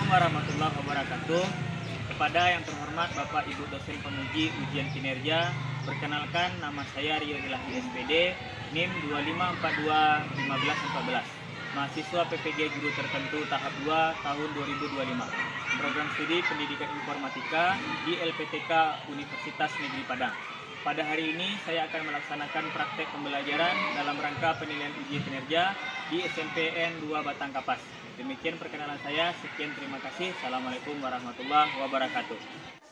warahmatullahi wabarakatuh. Kepada yang terhormat Bapak Ibu dosen penguji ujian kinerja, perkenalkan nama saya Rio Ilahi SPD, NIM 25421514, mahasiswa PPG Guru Tertentu tahap 2 tahun 2025, program studi Pendidikan Informatika di LPTK Universitas Negeri Padang. Pada hari ini saya akan melaksanakan praktek pembelajaran dalam rangka penilaian ujian kinerja di SMPN 2 Batang Kapas. Demikian perkenalan saya. Sekian, terima kasih. Assalamualaikum warahmatullahi wabarakatuh.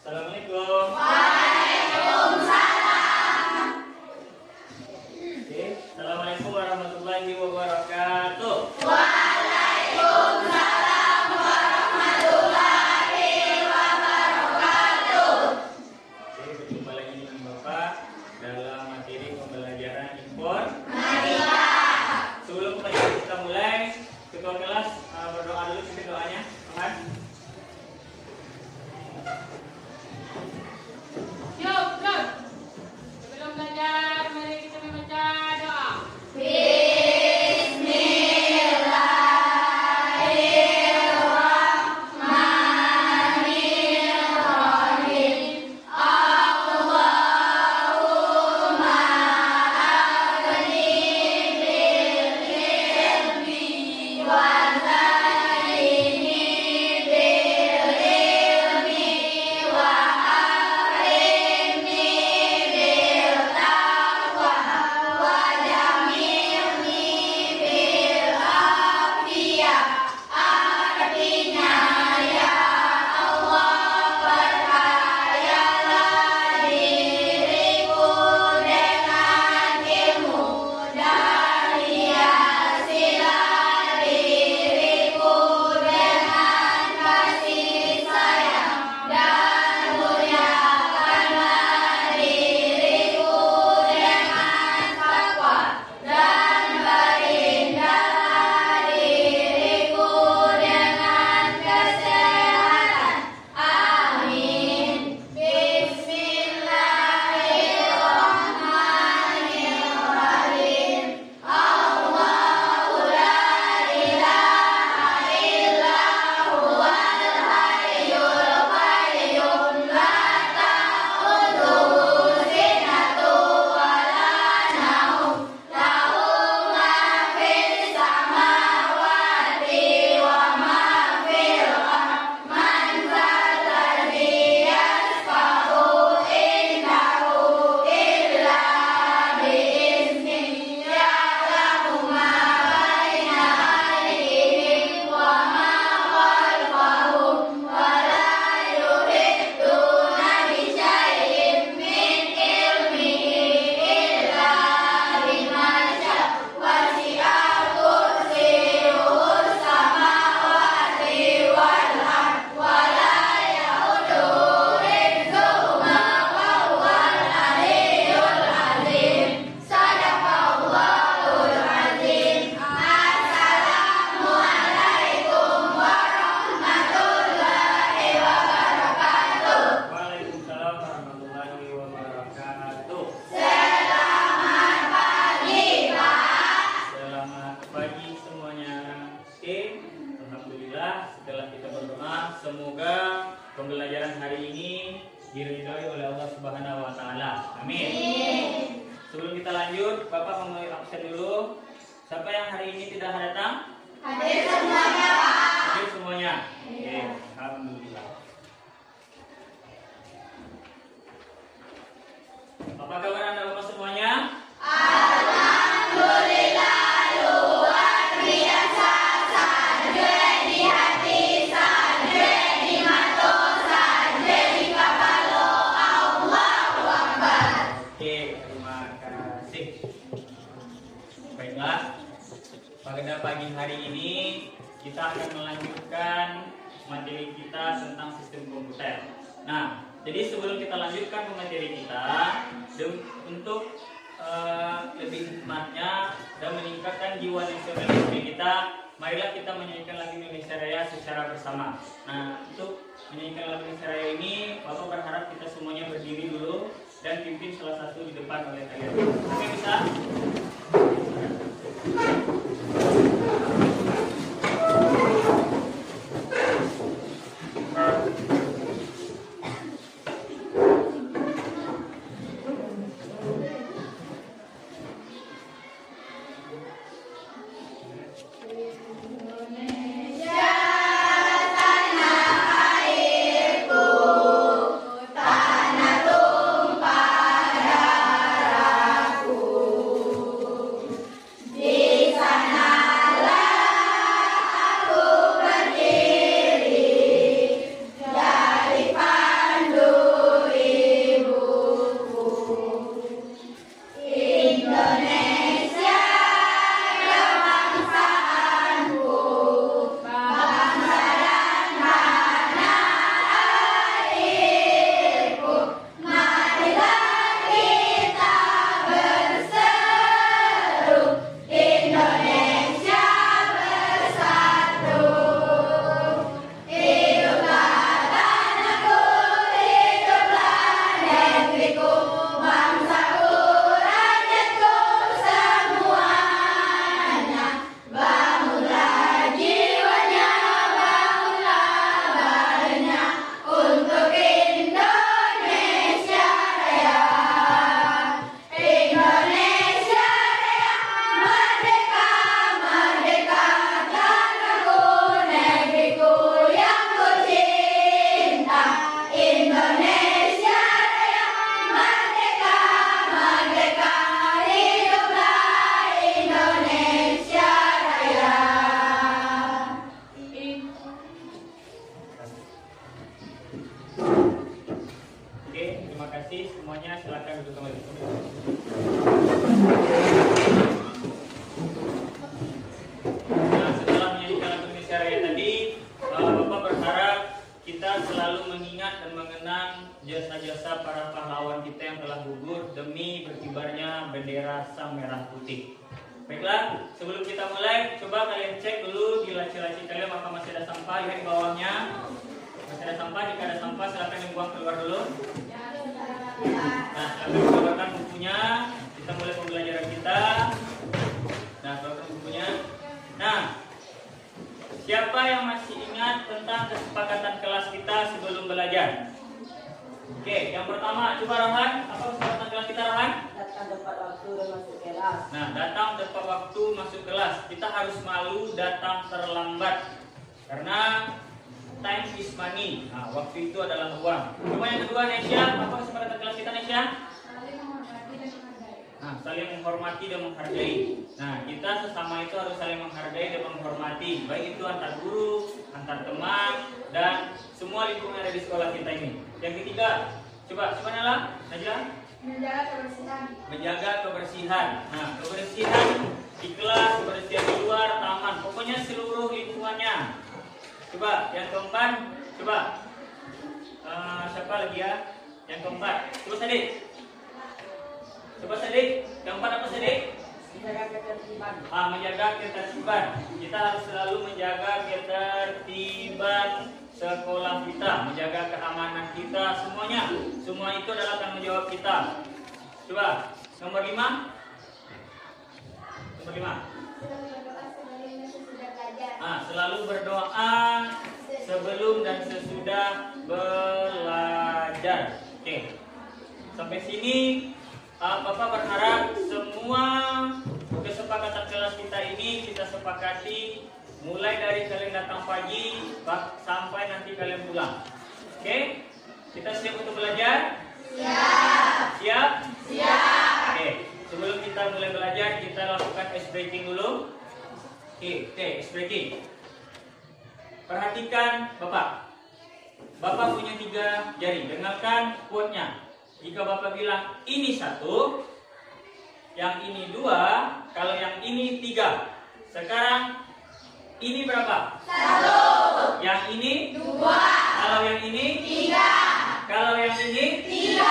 Assalamualaikum. Waalaikumsalam. Oke. Assalamualaikum warahmatullahi wabarakatuh. Waalaikumsalam warahmatullahi wabarakatuh. Oke, berjumpa lagi dengan Bapak dalam materi pembelajaran informatika. Sebelum kita mulai, ketua kelas berdoa dulu, sedikit doanya. Aman? Yuk. Sebelum belajar, mari kita membaca doa. Bismillahirrahmanirrahim. Allahumma aghnini bil ilmi wa zayyinni bil ilmi wa akrimni bil taqwa wa jamilni bil afiyah. Artinya, ya Allah, perkayalah diriku dengan ilmu dan hiasilah diriku dengan kasih sayang, dan muliakanlah diriku dengan takwa, dan berindahlah diriku dengan kesehatan. Amin. Bismillahirrahmanirrahim. Allahu la ilaha illa huwal hayyul qayyum, la ta'khudhuhu sinatun wa la nawm, lahu ma fis samawati wa ma fil ardh. Man dzal ladzi yashfa'u indahu illa bi'iznihi, ya'lamu ma baina aydihim wa ma khalfahum, wa la yuhittuna bi syai'in min ilmihi illa bima syaa'. Wasi'a kursiyyuhus samawati wal ardh wa la ya'uduhu hifdzuhuma wa huwal 'aliyyul 'azim. Shadaqallahul 'azim. Assalamualaikum warahmatullahi wabarakatuh. Waalaikumsalam warahmatullahi wabarakatuh. Selamat pagi, Pak. Selamat pagi semuanya. Oke, alhamdulillah setelah kita berdoa, semoga pembelajaran hari ini diridhoi oleh Allah Subhanahu wa taala. Amin. Sebelum kita lanjut, Bapak mau absen dulu. Siapa yang hari ini tidak datang? Hadir semuanya, Pak. Hadir semuanya. Oke, alhamdulillah. Apa kabar Anda Bapak semuanya? Alhamdulillah, luar biasa. Sajwe di hati, sajwe di mata, sajwe di kepala. Allahu Akbar. Oke, terima kasih. Baiklah, pada pagi hari ini kita akan melanjutkan materi kita tentang sistem komputer. Nah, jadi sebelum kita lanjutkan ke materi kita, untuk lebih hikmatnya dan meningkatkan jiwa nasionalisme kita, marilah kita menyanyikan lagu Indonesia Raya secara bersama. Nah, untuk menyanyikan lagu Indonesia Raya ini, Bapak berharap kita semuanya berdiri dulu dan pimpin salah satu di depan oleh kalian. Oke, bisa? kasih semuanya, silakan duduk kembali. Nah, setelah menyanyikan lagu Indonesia Raya tadi, Bapak berharap kita selalu mengingat dan mengenang jasa-jasa para pahlawan kita yang telah gugur demi berkibarnya bendera Sang Merah Putih. Baiklah, sebelum kita mulai, coba kalian cek dulu di laci-laci kalian apakah masih ada sampah. Lihat di bawahnya, masih ada sampah. Jika ada sampah, silakan dibuang keluar dulu. Nah, kami keluarkan bukunya. Kita mulai pembelajaran kita. Nah, keluarkan bukunya. Nah, siapa yang masih ingat tentang kesepakatan kelas kita sebelum belajar? Oke, yang pertama, coba Rohan, apa kesepakatan kelas kita, Rohan? Datang tepat waktu dan masuk kelas. Nah, datang tepat waktu masuk kelas. Kita harus malu datang terlambat. Karena time is money. Nah, waktu itu adalah uang. Coba yang kedua, Nesya, apa kesepakatan kelas kita, Nesya? Nah, saling menghormati dan menghargai. Nah, kita sesama itu harus saling menghargai dan menghormati. Baik itu antar guru, antar teman, dan semua lingkungan ada di sekolah kita ini. Yang ketiga, coba Nala, Najla. Menjaga kebersihan. Menjaga kebersihan. Nah, kebersihan di kelas, kebersihan di luar, taman, pokoknya seluruh lingkungannya. Coba yang keempat, coba siapa lagi ya? Yang keempat, coba Sadik. Coba Sadik, yang keempat apa Sadik? Menjaga ketertiban. Menjaga ketertiban. Kita harus selalu menjaga ketertiban sekolah kita, menjaga keamanan kita, semuanya. Semua itu adalah tanggung jawab kita. Coba nomor 5. Nomor 5. Selalu berdoa sebelum dan sesudah belajar. Oke. Sampai sini Bapak berharap semua kesepakatan kelas kita ini kita sepakati mulai dari kalian datang pagi sampai nanti kalian pulang. Oke? Kita siap untuk belajar? Siap. Siap? Siap. Oke. Sebelum kita mulai belajar, kita lakukan ice breaking dulu. Oke, ice breaking. Perhatikan Bapak. Bapak punya 3 jari. Dengarkan quote-nya. Jika Bapak bilang ini 1, yang ini 2, kalau yang ini 3. Sekarang ini berapa? 1. Yang ini 2. Kalau yang ini 3. Kalau yang ini 3.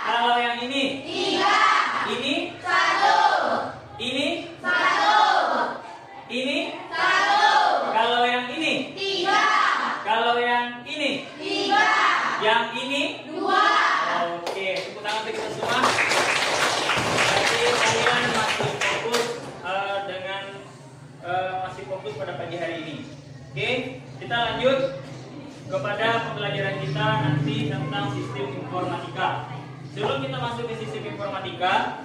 Kalau yang ini 3. Ini 1. Ini 1. Ini 1. Kalau yang ini 3. Kalau yang ini 3. Yang ini 2. Oke, tepuk tangan untuk kita semua. Berarti kalian masih fokus masih fokus pada pagi hari ini. Oke, kita lanjut kepada pembelajaran kita nanti tentang sistem informatika. Sebelum kita masuk ke sistem informatika,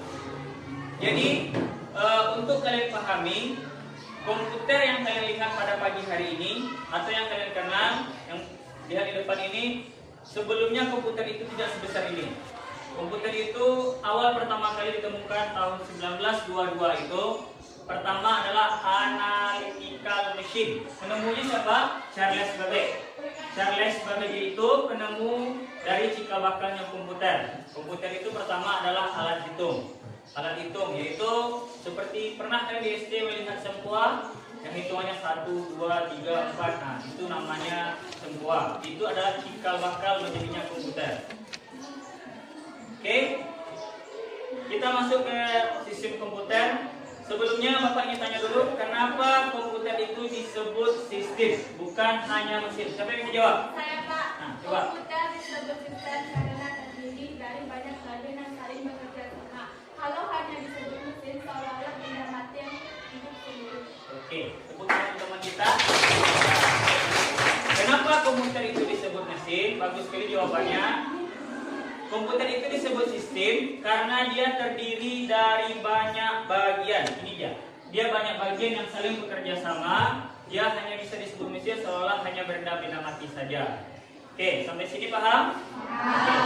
jadi untuk kalian pahami komputer yang kalian lihat pada pagi hari ini atau yang kalian kenal, yang lihat di depan ini, sebelumnya komputer itu tidak sebesar ini. Komputer itu awal pertama kali ditemukan tahun 1922 itu. Pertama adalah analytical machine. Penemunya siapa? Charles Babbage. Charles Babbage itu penemu dari cikal bakalnya komputer. Komputer itu pertama adalah alat hitung. Alat hitung yaitu seperti pernah kalian di SD melihat sempoa yang hitungannya 1, 2, 3, 4. Nah, itu namanya sempoa. Itu adalah cikal bakal menjadinya komputer. Oke. Kita masuk ke sistem komputer. Sebelumnya Bapak ingin tanya dulu, kenapa komputer itu disebut sistem, bukan hanya mesin? Siapa yang bisa jawab? Saya, Pak. Nah, coba. Komputer disebut sistem karena terdiri dari banyak bagian yang saling bekerja sama. Kalau hanya disebut mesin, seolah-olah benda mati yang hidup sendiri. Oke, tepuk tangan teman kita. Kenapa komputer itu disebut mesin? Bagus sekali jawabannya. Komputer itu disebut sistem karena dia terdiri dari banyak bagian. Ini dia. Dia banyak bagian yang saling bekerja sama. Dia hanya bisa disebut mesin seolah hanya benda-benda mati saja. Oke, sampai sini paham? Oke.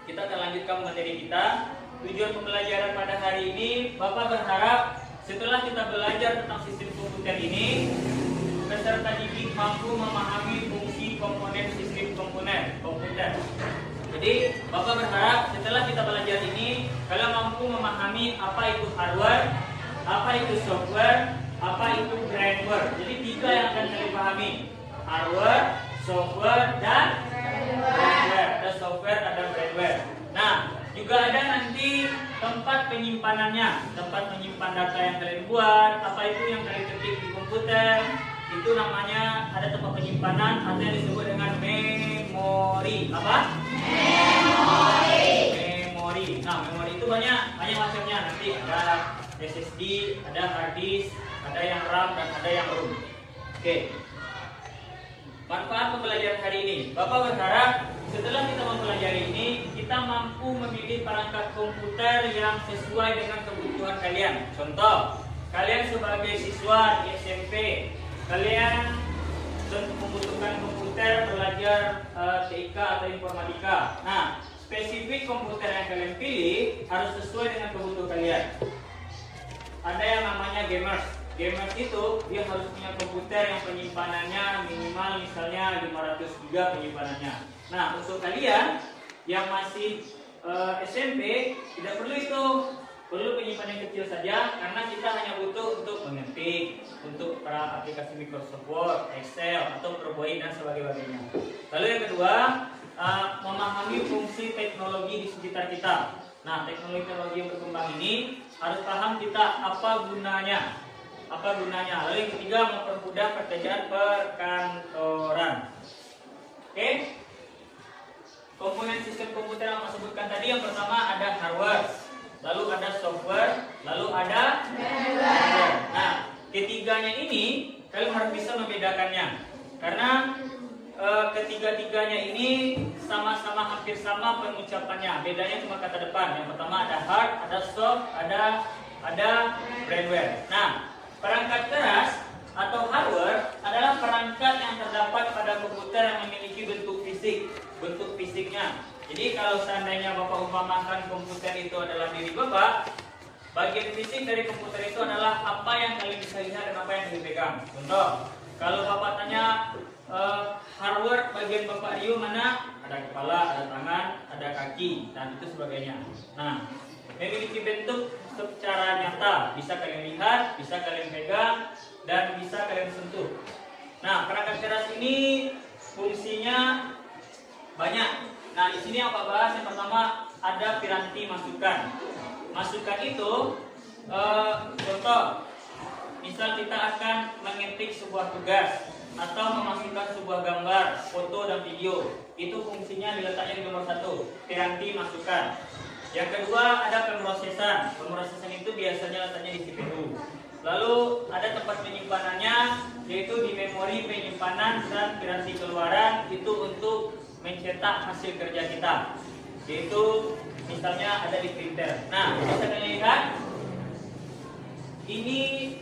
Kita akan lanjutkan materi kita. Tujuan pembelajaran pada hari ini, Bapak berharap setelah kita belajar tentang sistem komputer ini, peserta didik mampu memahami fungsi komponen sistem komponen komputer. Jadi Bapak berharap setelah kita belajar ini kalian mampu memahami apa itu hardware, apa itu software, apa itu brandware. Jadi 3 yang akan kalian pahami: hardware, software, dan brandware. Ada software, ada brandware. Nah, juga ada nanti tempat penyimpanannya, tempat menyimpan data yang kalian buat, apa itu yang kalian ketik di komputer. Itu namanya ada tempat penyimpanan atau yang disebut dengan memori. Apa? Memori. Nah, memori itu banyak macamnya. Nanti ada SSD, ada hard disk, ada yang RAM dan ada yang ROM. Oke. Manfaat pembelajaran hari ini. Bapak berharap setelah kita mempelajari ini, kita mampu memilih perangkat komputer yang sesuai dengan kebutuhan kalian. Contoh, kalian sebagai siswa di SMP, kalian membutuhkan komputer belajar TIK atau informatika. Nah, spesifik komputer yang kalian pilih harus sesuai dengan kebutuhan kalian. Ada yang namanya gamers. Gamers itu dia harus punya komputer yang penyimpanannya minimal misalnya 500 GB penyimpanannya. Nah, untuk kalian yang masih SMP tidak perlu itu. Perlu penyimpan yang kecil saja karena kita hanya butuh untuk mengetik, untuk para aplikasi Microsoft Word, Excel, atau PowerPoint dan sebagainya. Lalu yang kedua, memahami fungsi teknologi di sekitar kita. Nah, teknologi yang berkembang ini harus paham kita apa gunanya. Lalu yang ketiga, mempermudah pekerjaan perkantoran. Oke? Komponen sistem komputer yang saya sebutkan tadi, yang pertama ada hardware, lalu ada software, lalu ada brandware. Nah, ketiganya ini kalian harus bisa membedakannya, karena ketiga-tiganya ini sama-sama hampir sama pengucapannya. Bedanya cuma kata depan. Yang pertama ada hard, ada soft, ada brandware. Nah, perangkat keras atau hardware adalah perangkat yang terdapat pada komputer yang memiliki bentuk fisiknya. Jadi kalau seandainya Bapak umpamakan komputer itu adalah diri Bapak, bagian fisik dari komputer itu adalah apa yang kalian bisa lihat dan apa yang kalian pegang. Contoh, kalau Bapak tanya hardware bagian Bapak Rio mana? Ada kepala, ada tangan, ada kaki, dan itu sebagainya. Nah, memiliki bentuk secara nyata, bisa kalian lihat, bisa kalian pegang, dan bisa kalian sentuh. Nah, perangkat keras ini fungsinya banyak. Nah, di sini apa bahas? Yang pertama ada piranti masukan. Masukan itu contoh, misal kita akan mengetik sebuah tugas atau memasukkan sebuah gambar, foto dan video. Itu fungsinya diletaknya di nomor 1, piranti masukan. Yang kedua ada pemrosesan. Pemrosesan itu biasanya letaknya di CPU. Lalu ada tempat penyimpanannya, yaitu di memori penyimpanan dan piranti keluaran, itu untuk mencetak hasil kerja kita, yaitu misalnya ada di printer. Nah, bisa kalian lihat, ini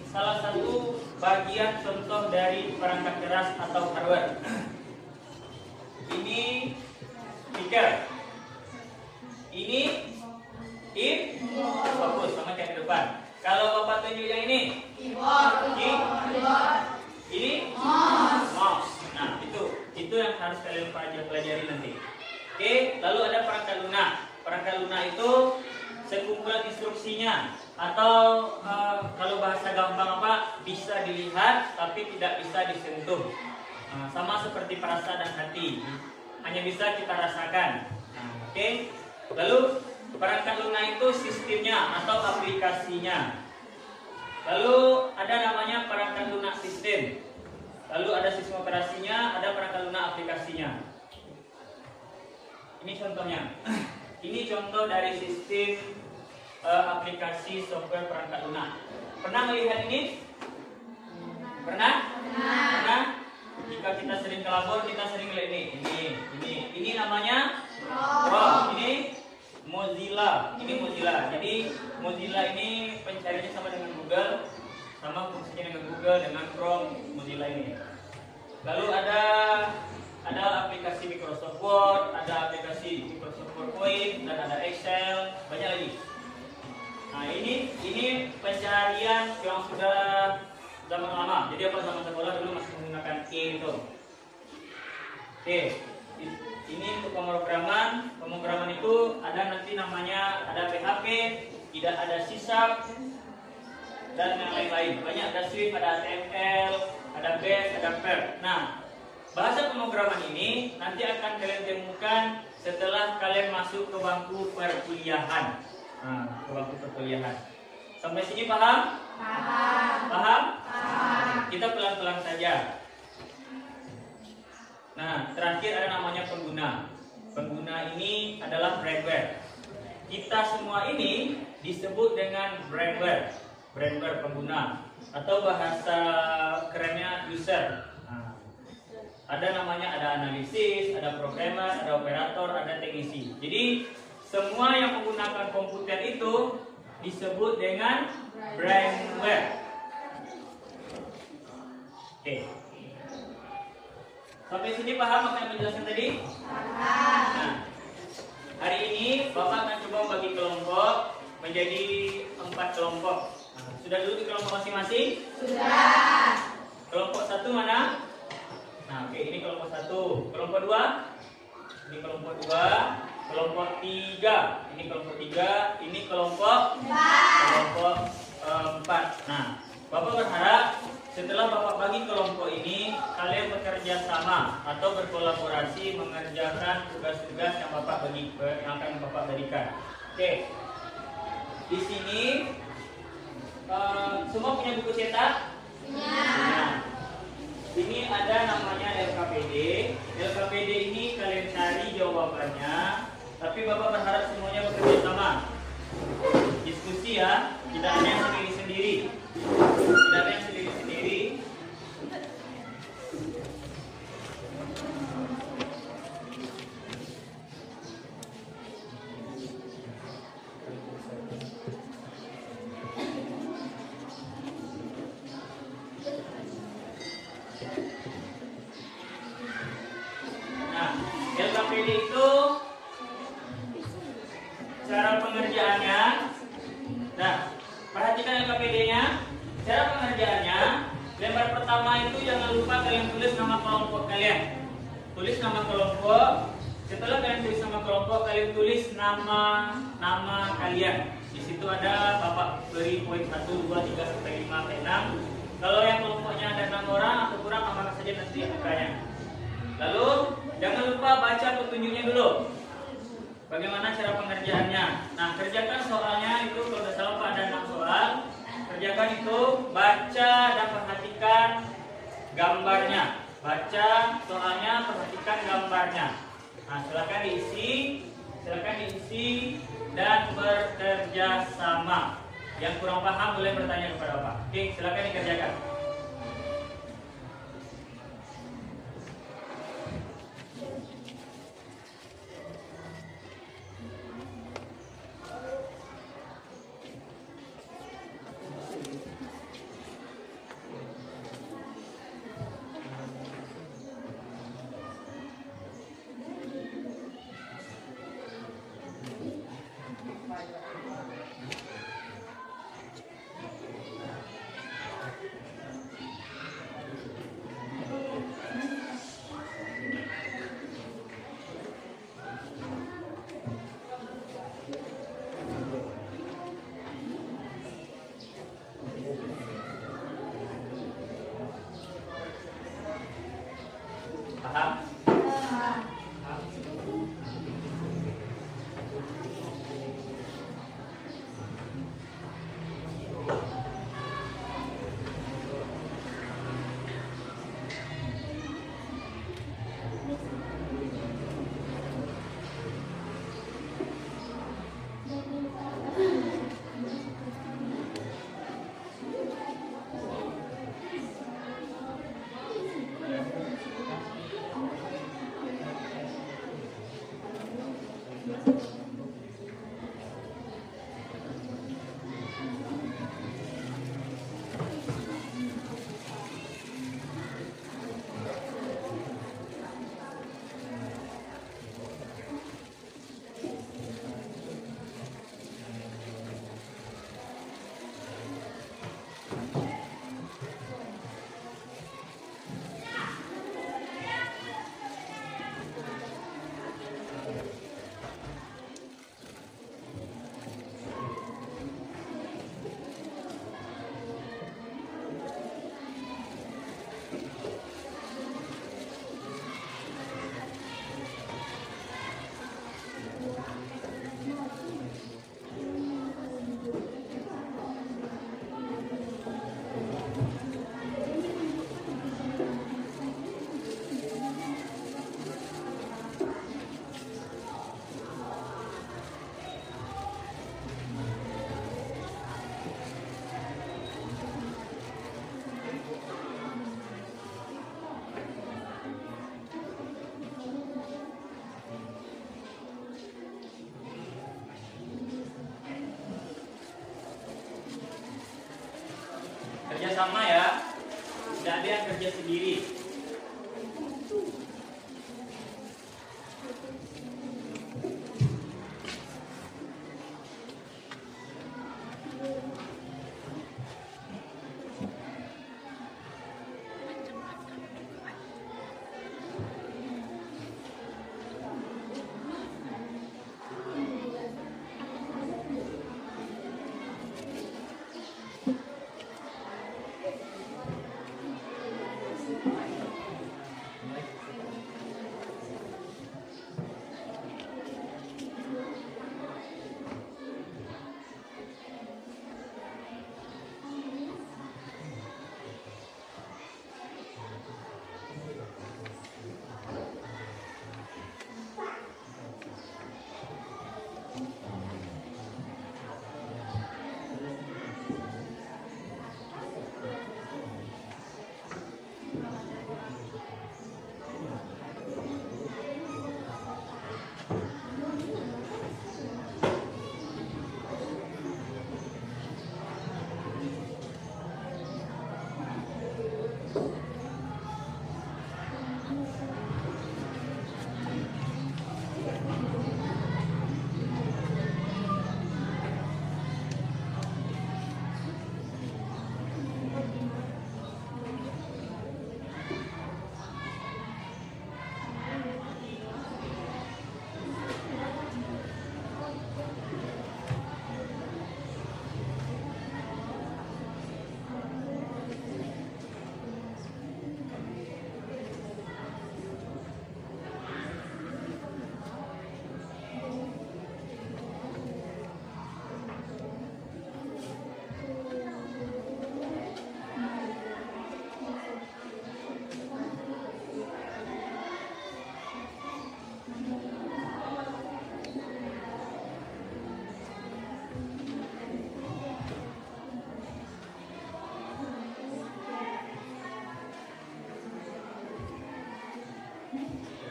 salah satu bagian contoh dari perangkat keras atau hardware. Ini speaker, ini fokus sama kayak di depan. Kalau Bapak tunjuk yang ini, ini mouse. Nah, itu yang harus kalian pelajari nanti. Oke, lalu ada perangkat lunak. Perangkat lunak itu sekumpulan instruksinya, atau kalau bahasa gampang apa, bisa dilihat tapi tidak bisa disentuh. Sama seperti perasa dan hati, hanya bisa kita rasakan. Oke, lalu perangkat lunak itu sistemnya atau aplikasinya. Lalu ada namanya perangkat lunak sistem. Lalu ada sistem operasinya, ada perangkat lunak aplikasinya. Ini contohnya. Ini contoh dari sistem aplikasi software perangkat lunak. Pernah melihat ini? Pernah? Pernah? Jika kita sering ke labor, kita sering lihat ini. Ini namanya Chrome. Ini Mozilla. Jadi Mozilla ini pencariannya sama dengan Google, sama fungsinya dengan Google, dengan Chrome, Mozilla ini. Lalu ada aplikasi Microsoft Word, ada aplikasi Microsoft PowerPoint, dan ada Excel, banyak lagi. Nah, ini pencarian yang sudah zaman lama. Jadi apa, zaman sekolah dulu masih menggunakan E itu. Oke. ini untuk pemrograman. Pemrograman itu ada nanti namanya, ada PHP, tidak ada C#, dan yang lain-lain. Banyak, ada Swift, ada HTML, ada Bash, ada Perl. Nah, bahasa pemrograman ini nanti akan kalian temukan setelah kalian masuk ke bangku perkuliahan. Nah, ke bangku perkuliahan. Sampai sini paham? Paham. Paham? Paham. Kita pelan-pelan saja. Nah, terakhir ada namanya pengguna. Pengguna ini adalah brandware. Kita semua ini disebut dengan brandware. Brandware pengguna atau bahasa kerennya user. Nah, ada namanya, ada analisis, ada programmer, ada operator, ada teknisi. Jadi semua yang menggunakan komputer itu disebut dengan brandware. Oke. Sampai sini paham apa yang dijelaskan tadi? Paham. Nah, hari ini Bapak akan coba bagi kelompok menjadi 4 kelompok. Nah, sudah dulu di kelompok masing-masing? Sudah. Kelompok 1 mana? Nah, oke, ini kelompok 1. Kelompok 2? Ini kelompok 2. Kelompok 3. Ini kelompok 3. Ini kelompok 4. Nah, Bapak berharap setelah Bapak bagi kelompok ini, kalian bekerja sama atau berkolaborasi mengerjakan tugas-tugas yang Bapak bagi, yang akan Bapak berikan. Oke. Di sini semua punya buku cetak? Punya. Sini ada namanya LKPD. LKPD ini kalian cari jawabannya, tapi Bapak berharap semuanya bekerja sama. Diskusi ya, tidak ada yang sendiri-sendiri. Tidak ada yang sendiri-sendiri. Nah, LKPD itu cara pengerjaannya. Nah, perhatikan LKPD-nya. Cara pengerjaannya, lembar pertama itu jangan lupa kalian tulis nama kelompok kalian. Tulis nama kelompok. Setelah kalian tulis nama kelompok, kalian tulis nama kalian. Di situ ada Bapak beri poin 1, 2, 3, sampai 5, sampai 6. Kalau yang kelompoknya ada 6 orang atau kurang, tambahkan saja nanti angkanya. Lalu jangan lupa baca petunjuknya dulu. Bagaimana cara pengerjaannya? Nah, kerjakan soalnya itu, kalau tidak salah Pak ada 6 soal. Kerjakan itu, baca dan perhatikan gambarnya. Baca soalnya, perhatikan gambarnya. Nah, silakan diisi dan bekerja sama. Yang kurang paham boleh bertanya kepada Bapak. Oke, silakan dikerjakan. Paham? sama ya. Tidak ada yang kerja sendiri.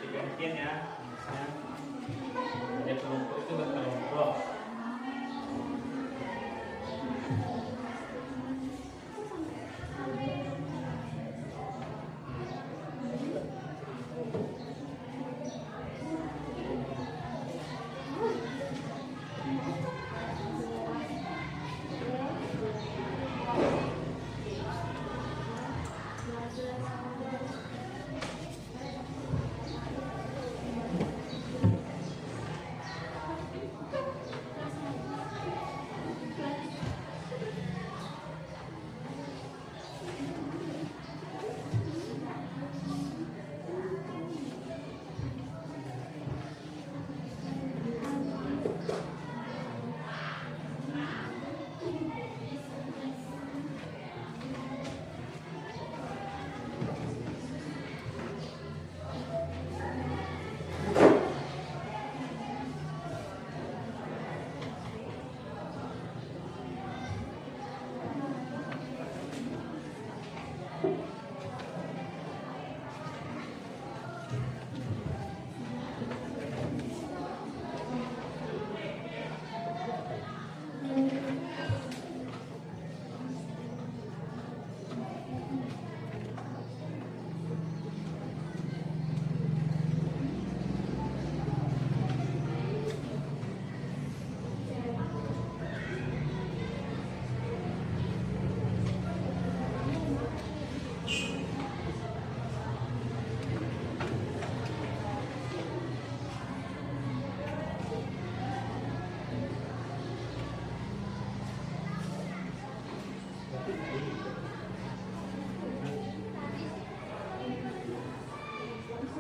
Gantian ya, ada kelompok itu berkelompok.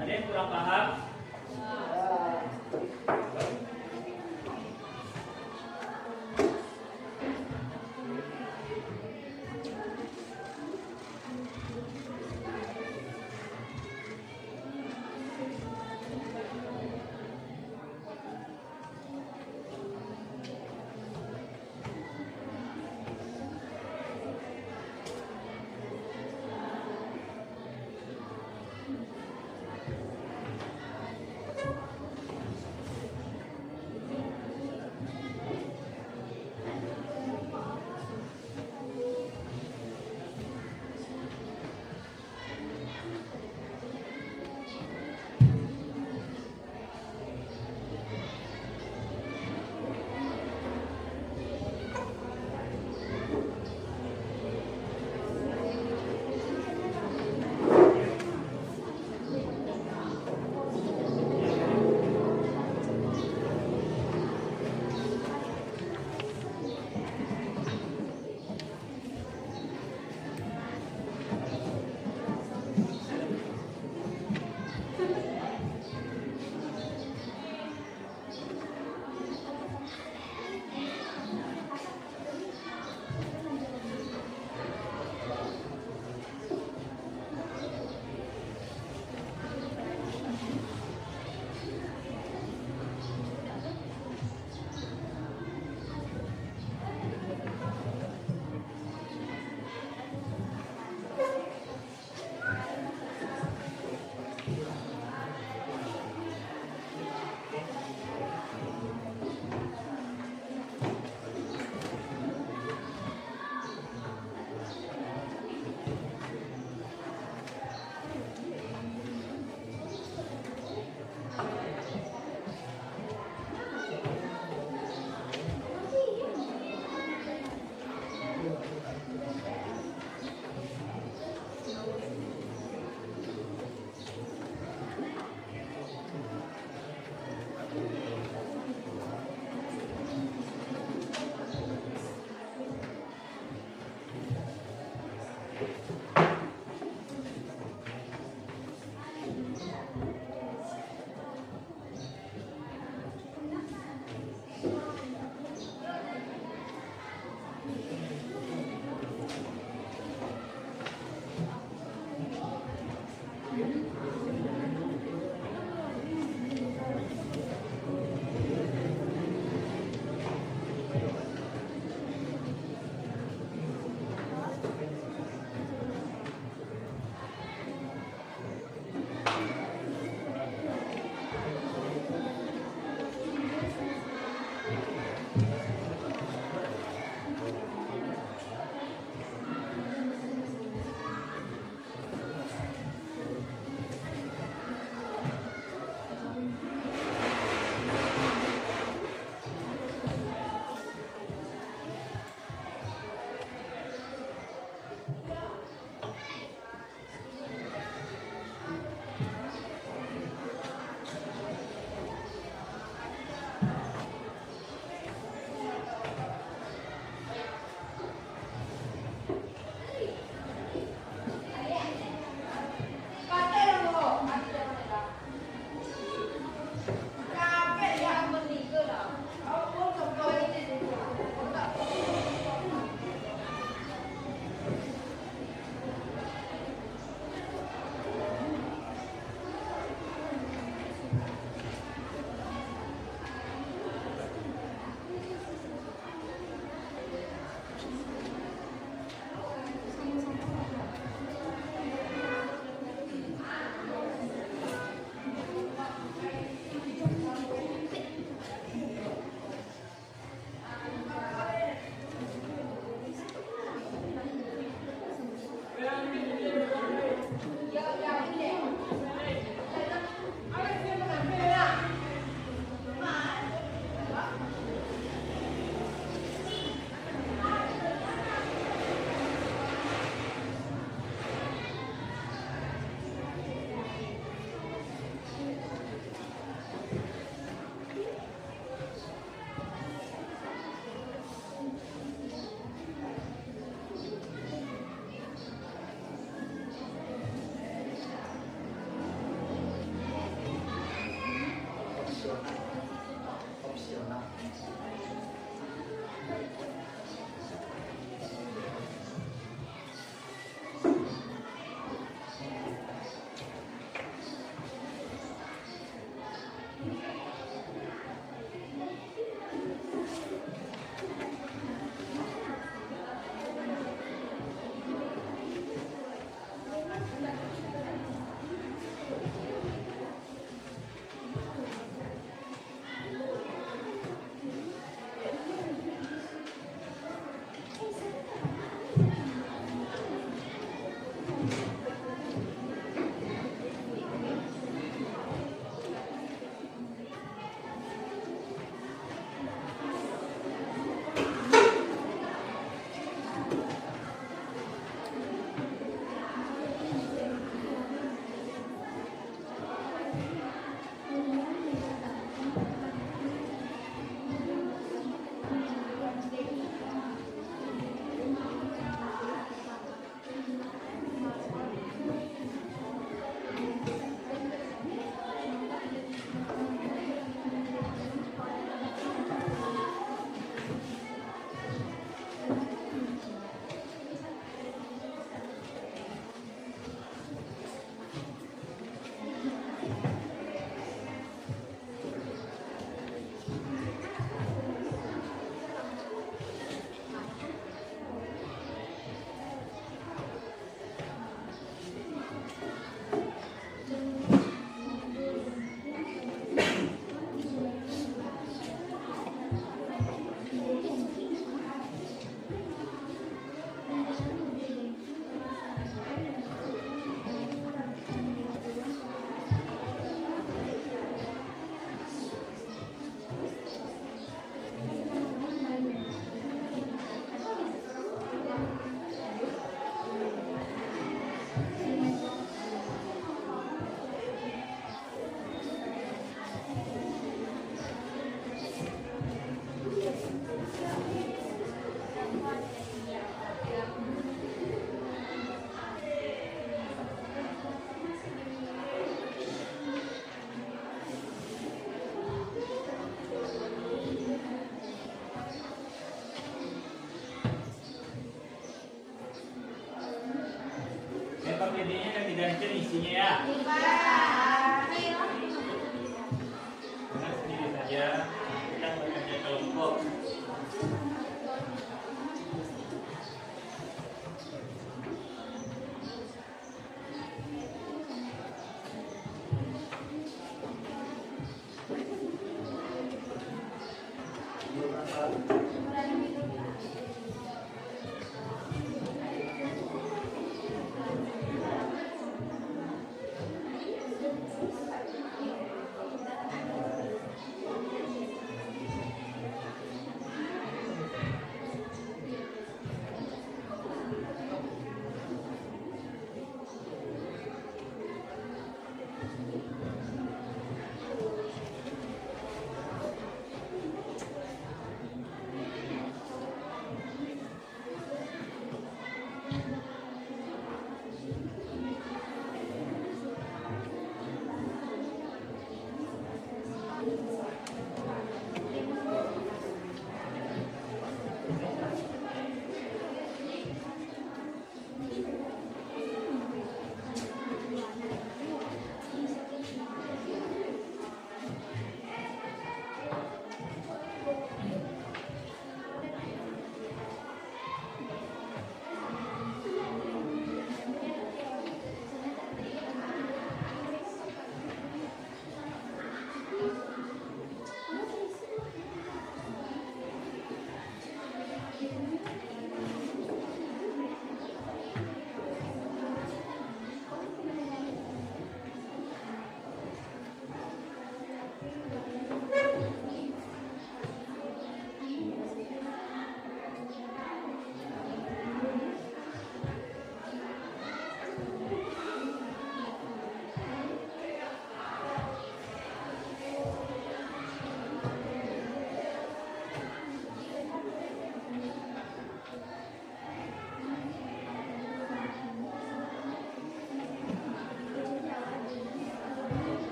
Ada yang kurang paham?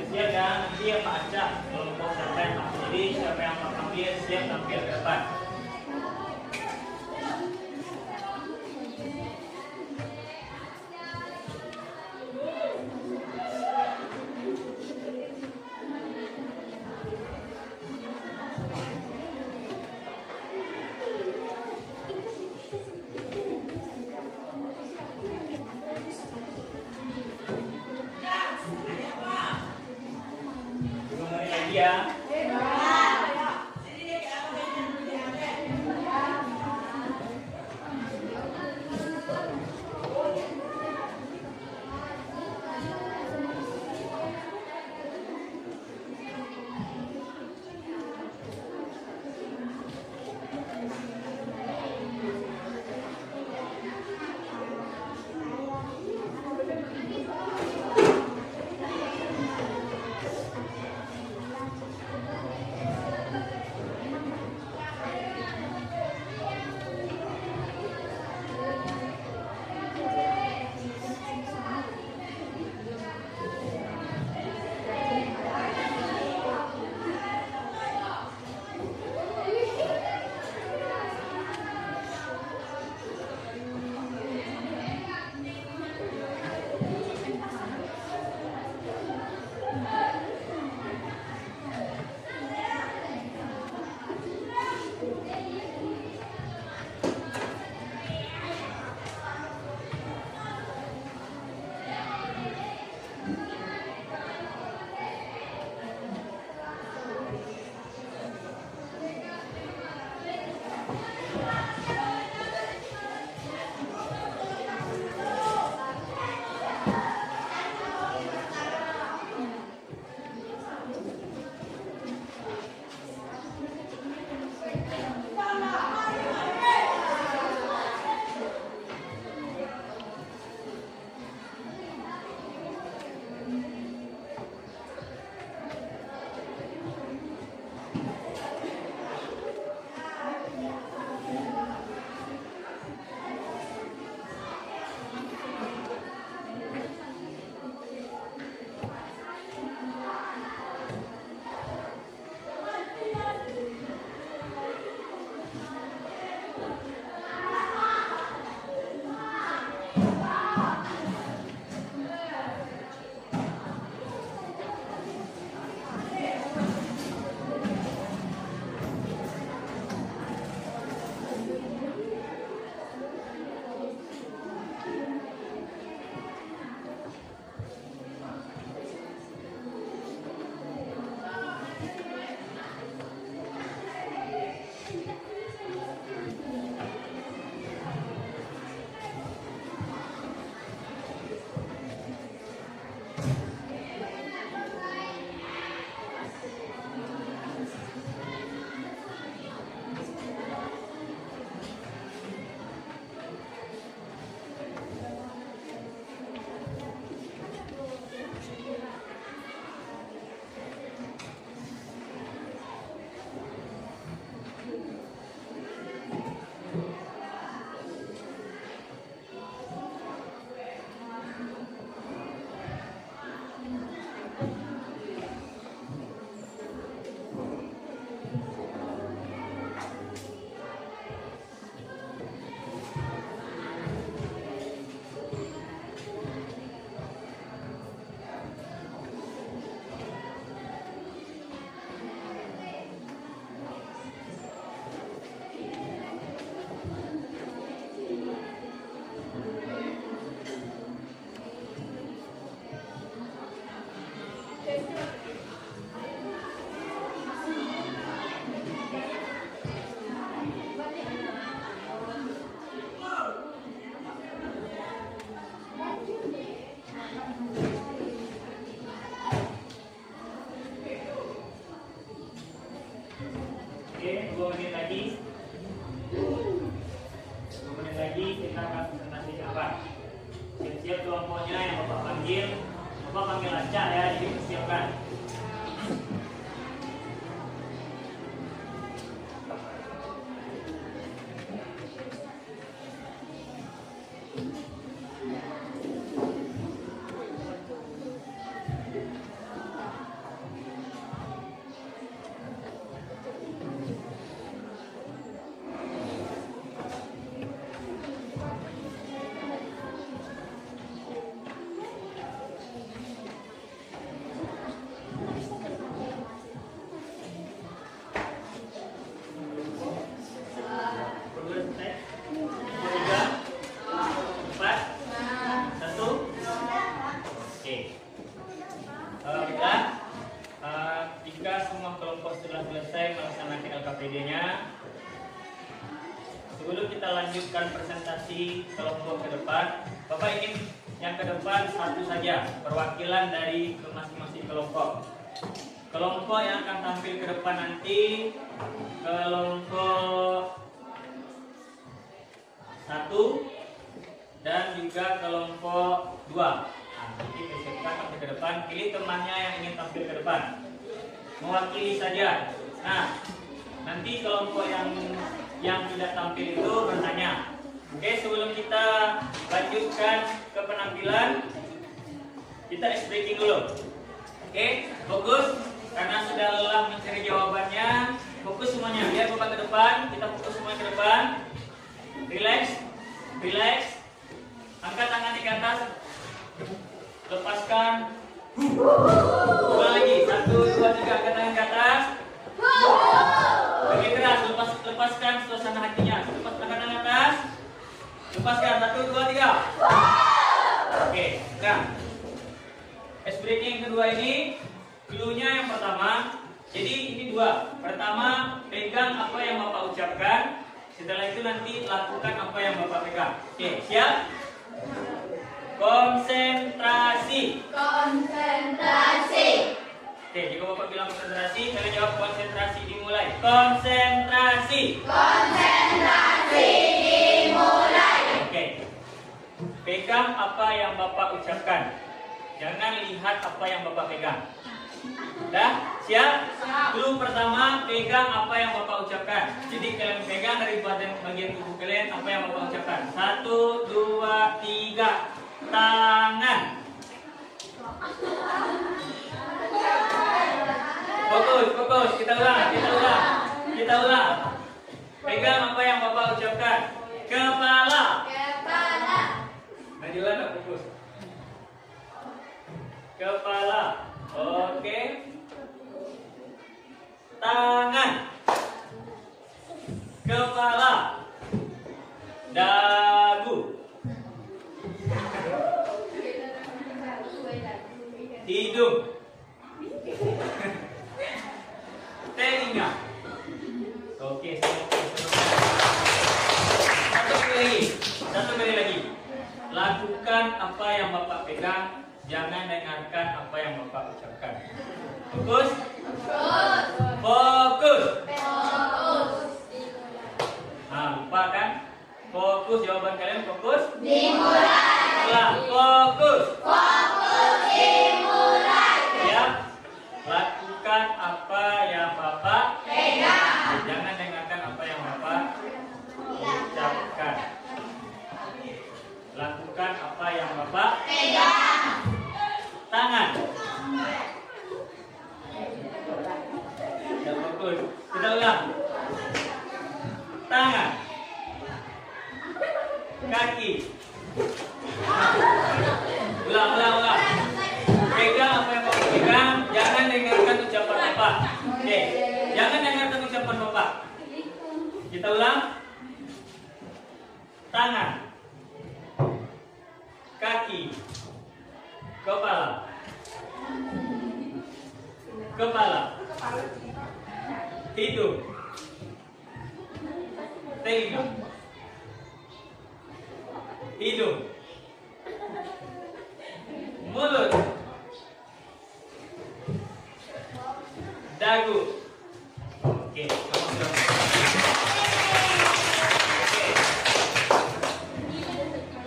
Siap ya, nanti ya Pak Acah kelompok siapa yang tampil. Jadi siapa yang mau tampil siap tampil ke depan. Ya. Bapak panggil Aca ya, jadi persiapkan. Jika semua kelompok sudah selesai melaksanakan LKPD-nya, sebelum kita lanjutkan presentasi kelompok ke depan, Bapak ingin yang ke depan satu saja perwakilan dari masing-masing kelompok. Kelompok yang akan tampil ke depan nanti kelompok 1 dan juga kelompok 2. Nah, jadi persiapkan tampil ke depan, pilih temannya yang ingin tampil ke depan. Mewakili saja. Nah, nanti kelompok yang tidak tampil itu bertanya. Oke, sebelum kita lanjutkan ke penampilan, kita ice breaking dulu. Oke, fokus. Karena sudah lelah mencari jawabannya, fokus semuanya. Biar Bapak ke depan, kita fokus semua ke depan. Relax, relax. Angkat tangan di atas. Lepaskan. Ulang lagi. 1, 2, 3. Angkat tangan ke atas. Lebih keras. Lepaskan suasana hatinya. Angkat tangan ke atas. Lepaskan. 1, 2, 3. Oke. Nah, ice breaking yang kedua ini, clue-nya yang pertama. Jadi ini dua. Pertama, pegang apa yang Bapak ucapkan. Setelah itu nanti lakukan apa yang Bapak pegang. Oke, siap? Konsentrasi. Konsentrasi. Oke, jika Bapak bilang konsentrasi, kalian jawab konsentrasi, dimulai. Konsentrasi. Konsentrasi dimulai. Oke. Pegang apa yang Bapak ucapkan. Jangan lihat apa yang Bapak pegang. Dah? Siap? Clue pertama, pegang apa yang Bapak ucapkan. Jadi kalian pegang dari bagian tubuh kalian apa yang Bapak ucapkan. 1, 2, 3. Tangan. Fokus, fokus. Kita ulang. Pegang apa yang Bapak ucapkan. Kepala. Najila nggak fokus. Kepala. Oke. Tangan. Kepala. Dagu. Hidung. Telinga. Oke, satu kali lagi. Lakukan apa yang Bapak pegang, jangan dengarkan apa yang Bapak ucapkan. Fokus. Fokus. Nah, lupa kan? Fokus, jawaban kalian fokus. Dimulai. Ulang, fokus. Dimulai. Siap. Lakukan apa yang Bapak pegang. Jangan dengarkan apa yang Bapak ucapkan. Lakukan apa yang Bapak pegang. Tangan. Ya, fokus. Kita ulang. Tangan. Kaki. Ulang. Pegang apa yang Bapak pegang. Jangan dengarkan ucapan Bapak. Oke. Jangan dengarkan ucapan Bapak. Kita ulang. Tangan. Kaki. Kepala. Hidung. Telinga. Hidung. Mulut. Dagu. Oke,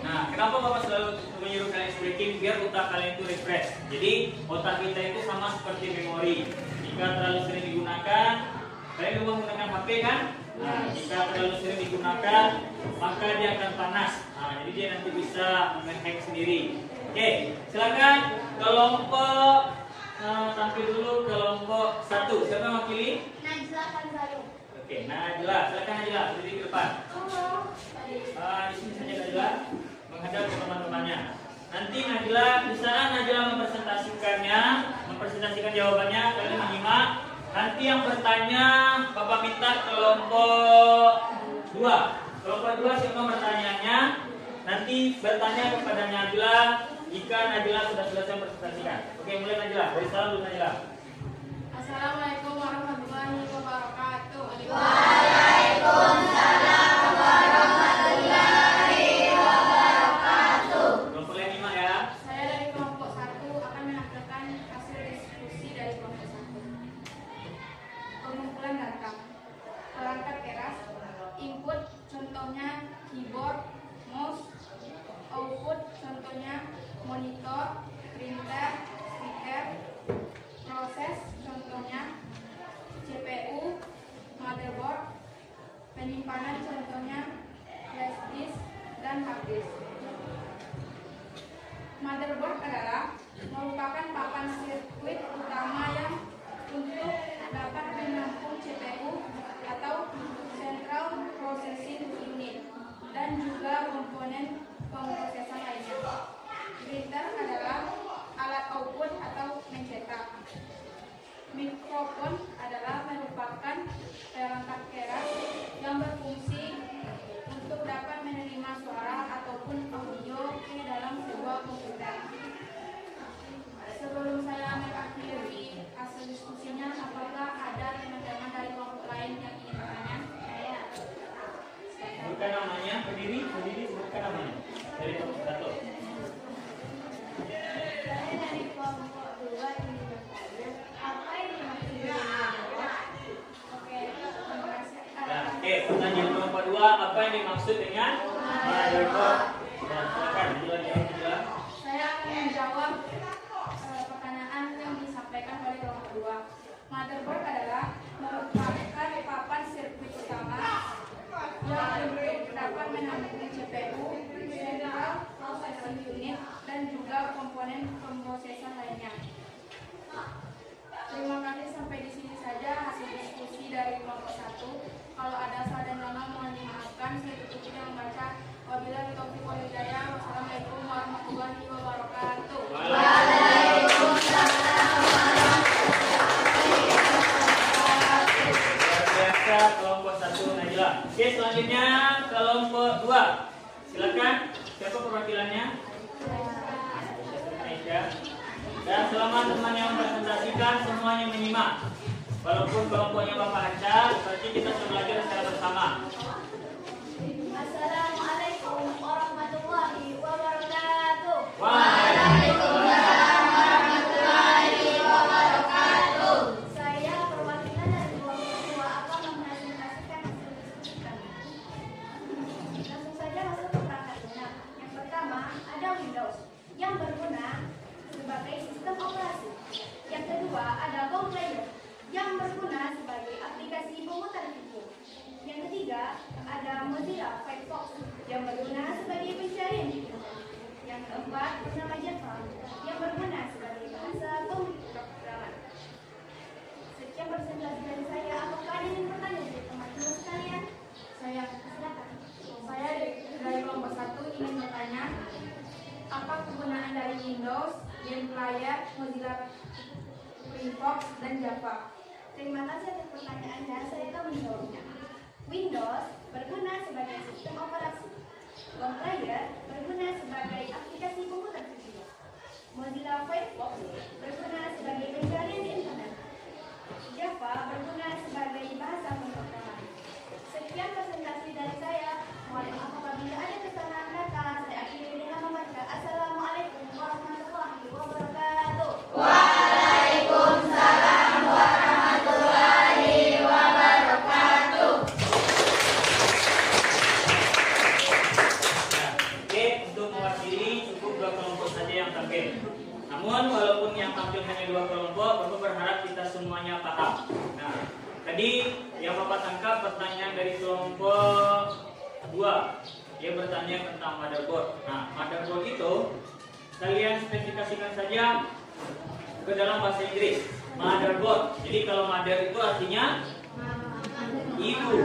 nah, kenapa Bapak selalu menyuruh kalian ice breaking? Biar otak kalian itu express. Jadi otak kita itu sama seperti memori. Jika terlalu sering digunakan, kalian lupa menggunakan HP kan? Nah, jika terlalu sering digunakan, maka dia akan panas. Nah, jadi dia nanti bisa menghack sendiri. Oke, silakan kelompok tampil dulu kelompok 1. Siapa yang wakili? Najla Kanzayung. Oke, Najla, silakan Najla, berdiri ke depan. Di sini saja Najla menghadap ke teman-temannya. Nanti Najla, di sana Najla mempresentasikan jawabannya, kalian menyimak. Nanti yang bertanya, Bapak minta kelompok 2. Kelompok 2 siapa pertanyaannya? Nanti bertanya kepada Najla jika Najla sudah selesai presentasikan. Oke, mulai Najla. Dari salam dulu Najla. Assalamualaikum warahmatullahi wabarakatuh. Waalaikumsalam warahmatullahi wabarakatuh. Kelompok yang 5 ya. Saya dari kelompok 1 akan menampilkan hasil diskusi dari kelompok 1. Pengumpulan data, perangkat keras, input contohnya keyboard, mouse, output contohnya monitor, printer, speaker, proses contohnya CPU, motherboard, penyimpanan contohnya flash disk dan hard disk. Motherboard adalah merupakan papan sirkuit utama yang untuk dapat menampung CPU atau Central Processing Unit dan juga komponen pemrosesan lainnya. Printer adalah alat output atau mencetak. Mikrofon adalah merupakan perangkat keras yang berfungsi untuk dapat menerima suara ataupun audio ke dalam sebuah komputer. Sebelum saya mengakhiri hasil diskusinya, apakah ada teman-teman dari kelompok lain yang ingin bertanya? Sebutkan namanya, berdiri, sebutkan namanya. Dari kelompok 1. Saya dari kelompok 2 ini bertanya, apa yang dimaksud dengan motherboard? Oke, terima kasih. Oke, pertanyaan kelompok 2, apa yang dimaksud dengan motherboard? Silakan, Najla. Saya akan menjawab pertanyaan yang disampaikan oleh kelompok 2. Motherboard adalah merupakan papan sirkuit utama yang untuk dapat menampung CPU, Central Processing Unit, dan juga komponen pemrosesan lainnya. Terima kasih, sampai di sini saja hasil diskusi dari kelompok 1. Kalau ada salah dan salah mohon dimaafkan. Saya tutup dengan membaca wabillahi taufiq wal hidayah. Wassalamualaikum warahmatullahi wabarakatuh. Kelompok 1 Najla. Oke, selanjutnya kelompok 2. Silakan. Siapa perwakilannya? Aisyah. Dan selama teman yang mempresentasikan semuanya menyimak. Walaupun kelompoknya Bapak Haca, berarti kita sudah belajar secara bersama. Assalamualaikum warahmatullahi wabarakatuh. Waalaikumsalam warahmatullahi wabarakatuh. Saya perwakilan dari kelompok 2 akan mempresentasikan hasil diskusi kami. Langsung saja masuk ke perangkat lunak. Yang pertama ada Windows yang berguna sebagai sistem operasi. Yang kedua ada Go Player yang berguna sebagai aplikasi pemutar video. Yang ketiga ada Mozilla Firefox yang berguna sebagai pencarian video. Yang keempat bernama Java yang berguna sebagai bahasa pemrograman. Sekian presentasi dari saya. Apakah ada yang bertanya dari teman-teman sekalian? Saya Silakan. dari kelompok 1 ingin bertanya, apa kegunaan dari Windows, Game Player, Mozilla Firefox, dan Java? Terima kasih atas pertanyaannya. Saya akan menjawabnya. Windows berguna sebagai sistem operasi. Go Player berguna sebagai aplikasi komputer video. Mozilla Firefox berguna sebagai pencarian di internet. Java berguna sebagai bahasa pemrograman. Sekian presentasi dari saya. Mohon maaf apabila ada kesalahan kata. Saya akhiri dengan membaca Assalamualaikum warahmatullahi wabarakatuh. Waalaikumsalam warahmatullahi wabarakatuh. Oke, untuk mewakili cukup 2 kelompok saja yang tampil. Namun walaupun yang tampil hanya 2 kelompok, Bapak berharap kita semuanya paham. Nah, tadi yang Bapak tangkap pertanyaan dari kelompok 2. Dia bertanya tentang motherboard. Nah, motherboard itu kalian spesifikasikan saja ke dalam bahasa Inggris. Motherboard. Jadi kalau mother itu artinya ibu.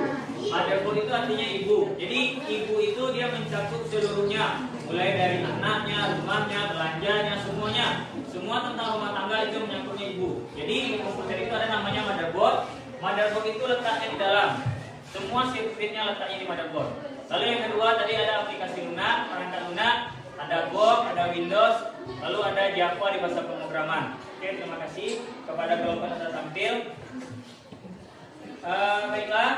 Motherboard itu artinya ibu. Jadi ibu itu dia mencakup seluruhnya, mulai dari anaknya, rumahnya, belanjanya, semuanya. Semua tentang rumah tangga itu menyangkutnya ibu. Jadi di komputer itu ada namanya motherboard. Motherboard itu letaknya di dalam. Semua sirkuitnya letaknya di motherboard. Lalu yang kedua tadi ada aplikasi lunak, perangkat lunak, ada box, ada Windows, lalu ada Java di bahasa pemrograman. Oke, terima kasih kepada kelompok yang sudah tampil. Baiklah,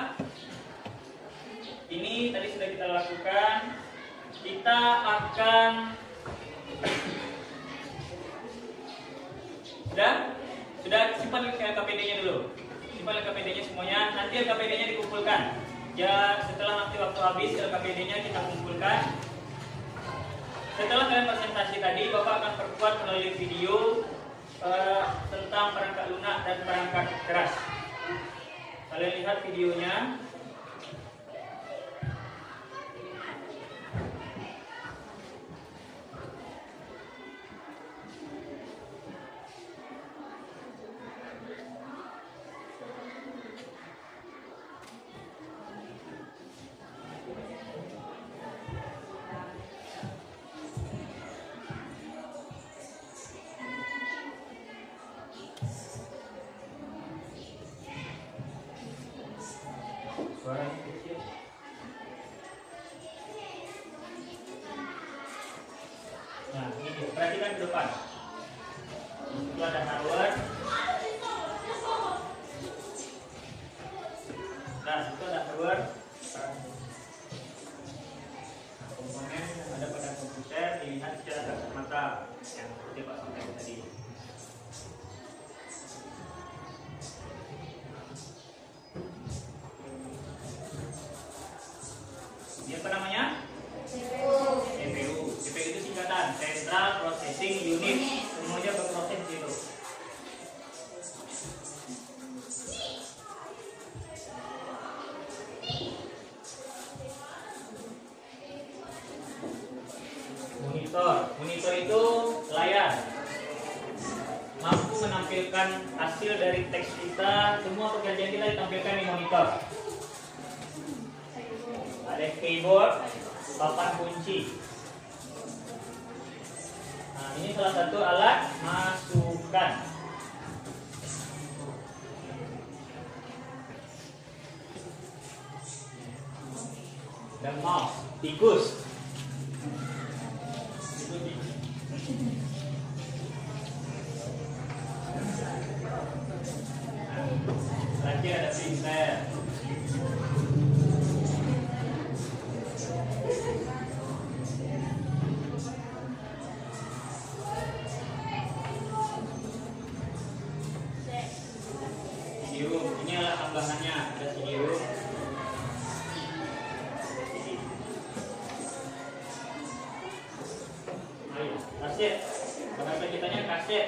ini tadi sudah kita lakukan. Kita akan sudah simpan LKPD-nya dulu. Simpan LKPD-nya semuanya. Nanti LKPD-nya dikumpulkan. Ya, setelah nanti waktu habis LKPD-nya kita kumpulkan. Setelah kalian presentasi tadi, Bapak akan perkuat melalui video tentang perangkat lunak dan perangkat keras. Kalian lihat videonya. Suaranya kecil. Nah, ini perhatikan ke depan. Itu ada hardware. Nah, itu ada hardware. Komponen yang ada pada komputer dilihat secara kasat mata, yang seperti Pak sampaikan tadi. Ini apa namanya? CPU. CPU itu singkatan Central Processing Unit. Semuanya berproses itu. Monitor itu layar, mampu menampilkan hasil dari teks kita. Semua pekerjaan kita ditampilkan di monitor. Ada keyboard, papan kunci. Nah, ini salah satu alat masukan. Dan mouse, tikus. Terakhir ada printer. Ini adalah tambahannya, ada CD-ROM. Ayo, kaset. Bahasa kitanya kaset.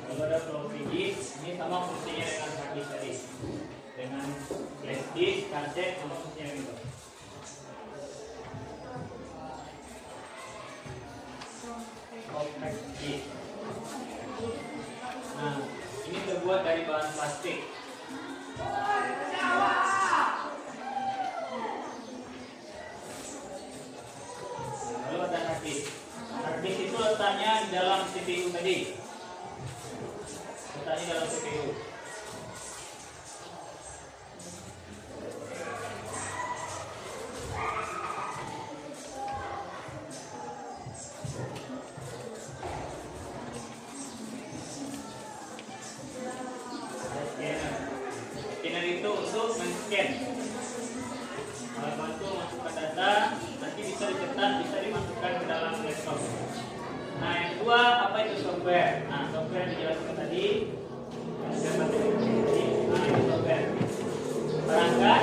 Kalau ada floppy disk, ini sama fungsinya dengan hard disk tadi. Dengan flash disk, kaset, sama fungsinya gitu. Compact disk. Nah, ini terbuat dari bahan plastik. Lalu ada hard disk. Hard disk itu letaknya di dalam CPU tadi. Letaknya dalam CPU. Scanner itu untuk men-scan. Bantu masukkan data, nanti bisa dicetak, bisa dimasukkan ke dalam laptop. Nah, yang kedua, apa itu software? Nah, software yang dijelaskan tadi. Nah, itu software. Perangkat.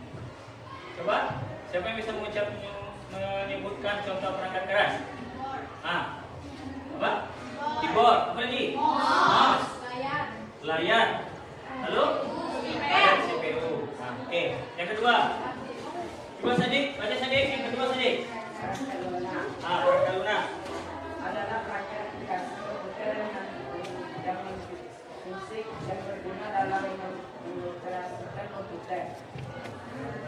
Coba, siapa yang bisa menyebutkan contoh perangkat keras? Apa? Keyboard. Apa lagi? Mouse. Layar. Lalu? Ada CPU. Oke. Yang kedua. Coba Sadik, baca Sadik. Yang kedua Sadik. Perangkat lunak. Adalah perangkat aplikasi komputer yang musik dan berguna dalam mengoperasikan komputer.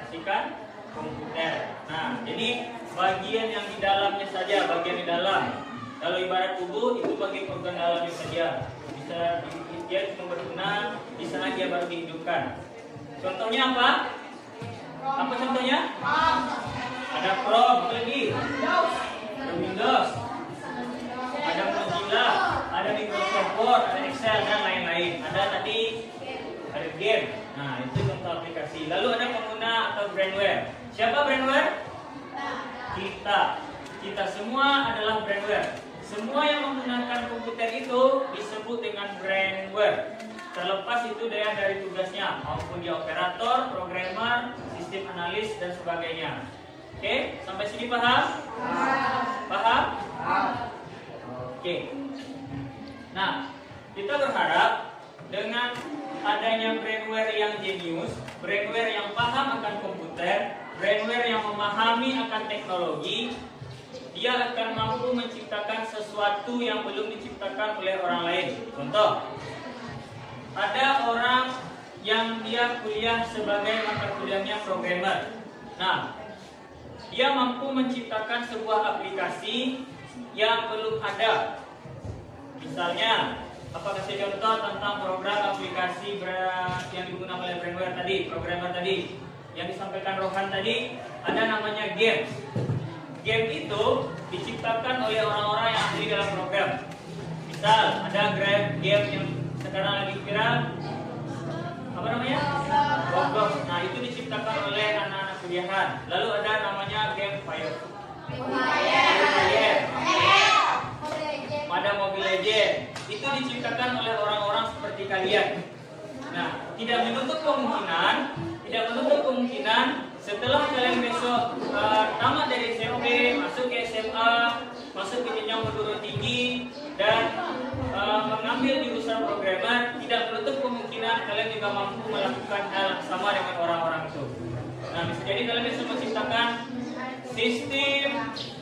Pastikan komputer. Nah, jadi bagian yang di dalamnya saja, bagian di dalam. Kalau ibarat tubuh itu bagian organ dalamnya saja. Bisa dia cuma berguna di sana dia baru dihidupkan. Contohnya apa? Apa contohnya? Ada Chrome, apa lagi? Ada Windows, ada Mozilla, ada Microsoft Word, ada Excel dan lain-lain. Ada tadi ada game. Nah, itu contoh aplikasi. Lalu ada pengguna atau brandware. Siapa brandware? Kita semua adalah brandware. Semua yang menggunakan komputer itu disebut dengan brandware. Terlepas itu dari tugasnya, maupun dia operator, programmer, sistem analis dan sebagainya. Oke, sampai sini paham? Paham? Oke. Nah, kita berharap dengan adanya brandware yang jenius, brandware yang paham akan komputer, brandware yang memahami akan teknologi, dia akan mampu menciptakan sesuatu yang belum diciptakan oleh orang lain. Contoh, ada orang yang dia kuliah sebagai mata kuliahnya programmer. Nah, dia mampu menciptakan sebuah aplikasi yang belum ada. Misalnya, apa kasih contoh tentang program aplikasi yang digunakan oleh brandware tadi, programmer tadi, yang disampaikan Rohan tadi, ada namanya game. Game itu diciptakan oleh orang-orang yang ahli dalam program. Misal, ada game yang sekarang lagi viral, apa namanya? Roblox. Nah, itu diciptakan oleh anak-anak kuliahan. Lalu ada namanya game Fire. Ada Mobile Legends. Itu diciptakan oleh orang-orang seperti kalian. Nah, tidak menutup kemungkinan setelah kalian besok tamat dari SMP, masuk ke SMA, masuk ke jenjang perguruan tinggi dan mengambil jurusan programmer, tidak menutup kemungkinan kalian juga mampu melakukan hal yang sama dengan orang-orang itu. Nah, bisa jadi kalian bisa menciptakan sistem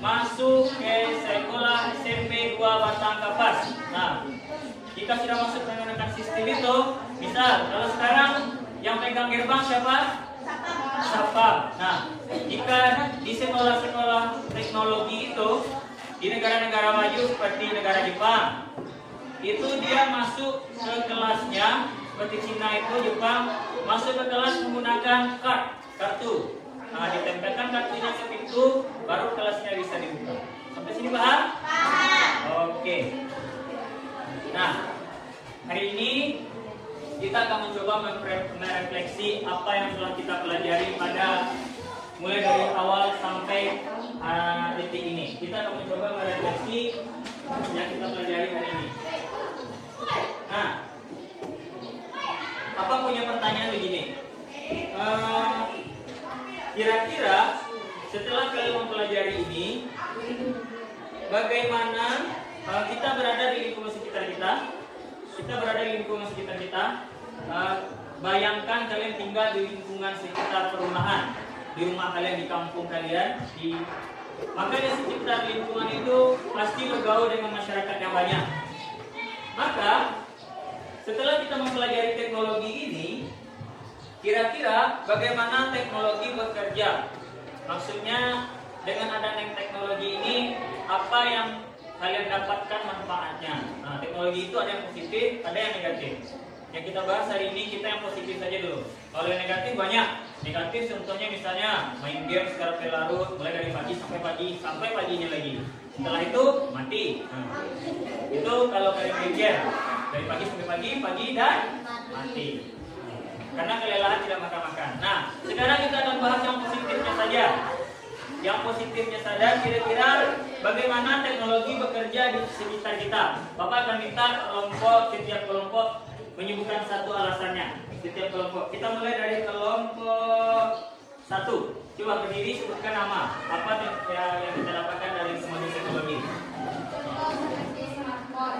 masuk ke sekolah SMP 2 Batang Kapas. Nah, jika sudah masuk menggunakan sistem itu, misal kalau sekarang yang pegang gerbang siapa? Satpam. Nah, jika di sekolah-sekolah teknologi itu di negara-negara maju seperti negara Jepang, itu dia masuk ke kelasnya seperti Cina itu Jepang masuk ke kelas menggunakan kartu. Nah, ditempelkan kartunya ke pintu, baru kelasnya bisa dibuka. Sampai sini paham? Paham. Oke. Nah, hari ini kita akan mencoba merefleksi apa yang telah kita pelajari pada mulai dari awal sampai detik ini. Kita akan mencoba merefleksi yang kita pelajari hari ini. Nah, apa punya pertanyaan begini? Kira-kira setelah kalian mempelajari ini, bagaimana kita berada di lingkungan sekitar kita? Kita berada di lingkungan sekitar kita. Bayangkan kalian tinggal di lingkungan sekitar perumahan, di rumah kalian, di kampung kalian, maka di sekitar lingkungan itu pasti bergaul dengan masyarakat yang banyak. Maka setelah kita mempelajari teknologi ini, kira-kira bagaimana teknologi bekerja? Maksudnya dengan adanya teknologi ini, apa yang kalian dapatkan manfaatnya? Nah, teknologi itu ada yang positif, ada yang negatif. Yang kita bahas hari ini kita yang positif saja dulu. Kalau yang negatif banyak. Negatif contohnya misalnya main game secara berlarut, mulai dari pagi sampai paginya lagi. Setelah itu mati. Nah, itu kalau kalian main game dari pagi sampai pagi dan mati. Karena kelelahan tidak makan-makan. Nah, sekarang kita akan bahas yang positifnya saja. Yang positifnya saja, kira-kira bagaimana teknologi bekerja di sekitar kita. Bapak akan minta setiap kelompok menyebutkan satu alasannya. Setiap kelompok. Kita mulai dari kelompok 1. Coba berdiri sebutkan nama. Apa yang kita dapatkan dari kemajuan teknologi? Seperti smartphone,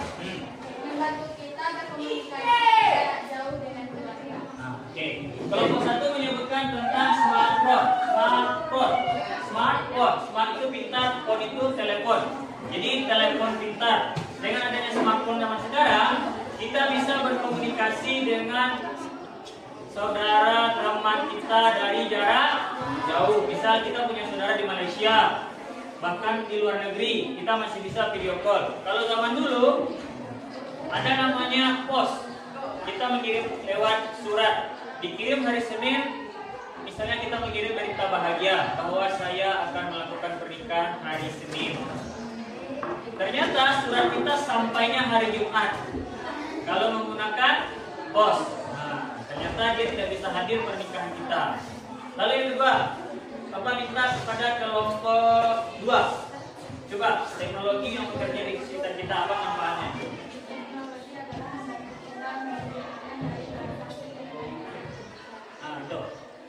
membantu kita berkomunikasi jarak jauh dengan keluarga. Oke. Kelompok 1 menyebutkan tentang smartphone. Smart itu pintar, phone itu telepon. Jadi telepon pintar. Dengan adanya smartphone zaman sekarang, kita bisa berkomunikasi dengan saudara teman kita dari jarak jauh. Misal kita punya saudara di Malaysia, bahkan di luar negeri, kita masih bisa video call. Kalau zaman dulu ada namanya pos. Kita mengirim lewat surat, dikirim hari Senin. Misalnya kita mengirim berita bahagia bahwa saya akan melakukan pernikahan hari Senin. Ternyata surat kita sampainya hari Jumat. Kalau menggunakan pos, ternyata dia tidak bisa hadir pernikahan kita. Lalu yang kedua, Bapak minta kepada kelompok 2. Coba teknologi yang bekerja di sekitar kita, apa manfaatnya?